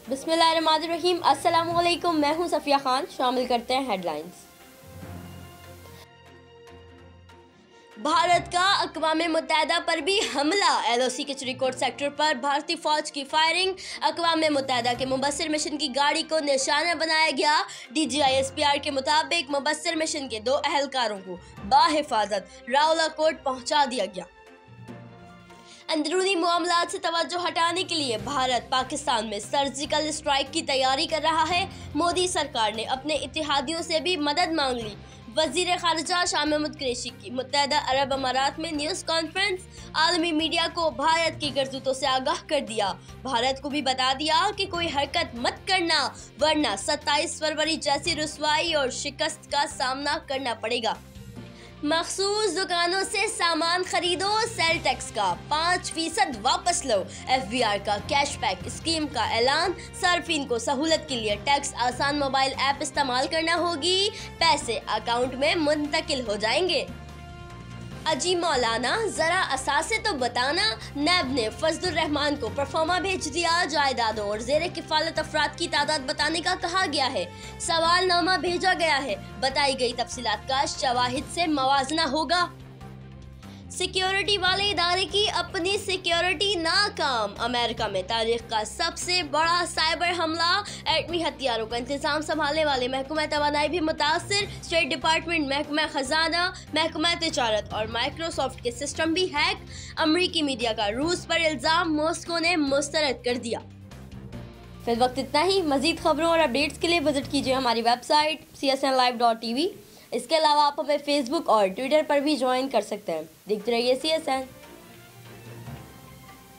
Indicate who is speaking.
Speaker 1: बिस्मिल्लाहिर्रहमानिर्रहीम। अस्सलामुअलैकुम, मैं हूं सफिया खान। शामिल करते हैं हेडलाइंस। भारत का अक़वाम मुत्तहिदा पर भी हमला। LOC के चिरीकोट सेक्टर पर भारतीय फौज की फायरिंग। अक़वाम मुत्तहिदा के मुबस्सिर मिशन की गाड़ी को निशाना बनाया गया। DGI SPR के मुताबिक मुबस्सिर मिशन के 2 अहलकारों को बाहिफाजत रावलाकोट पहुंचा दिया गया। अंदरूनी मामलात से तवज्जो हटाने के लिए भारत पाकिस्तान में सर्जिकल स्ट्राइक की तैयारी कर रहा है। मोदी सरकार ने अपने इत्तेहादियों से भी मदद मांग ली। वज़ीर ख़ारिजा शाह महमूद कुरैशी की मुत्तहिदा अरब अमारात में न्यूज़ कॉन्फ्रेंस। आलमी मीडिया को भारत की करतूतों से आगाह कर दिया। भारत को भी बता दिया कि कोई हरकत मत करना, वरना 27 फरवरी जैसी रुसवाई और शिकस्त का सामना करना पड़ेगा। मखसूस दुकानों से सामान खरीदो, सेल टैक्स का 5% वापस लो। FBR का कैशबैक स्कीम का ऐलान। सार्फिन को सहूलत के लिए टैक्स आसान मोबाइल ऐप इस्तेमाल करना होगी। पैसे अकाउंट में मुंतकिल हो जाएंगे। अजी मौलाना, जरा असासे तो बताना। नैब ने फजलुर रहमान को परफॉर्मा भेज दिया। जायदादों और जेर किफालत अफराद की तादाद बताने का कहा गया है। सवालनामा भेजा गया है। बताई गई तफसीलात का शवाहिद से मवाजना होगा। सिक्योरिटी वाले इदारे की अपनी सिक्योरिटी नाकाम। अमेरिका में तारीख का सबसे बड़ा साइबर हमला। एटमी हथियारों का इंतजाम संभालने वाले महकमा तवानाई भी मुतासिर। स्टेट डिपार्टमेंट, महकमा खजाना, महकमा तिजारत और माइक्रोसॉफ्ट के सिस्टम भी हैक। अमरीकी मीडिया का रूस पर इल्जाम मॉस्को ने मुस्तरद कर दिया। फिर वक्त इतना ही। मजीद खबरों और अपडेट्स के लिए विजिट कीजिए हमारी वेबसाइट csnlive.tv। इसके अलावा आप हमें फेसबुक और ट्विटर पर भी ज्वाइन कर सकते हैं। देखते रहिए CSN।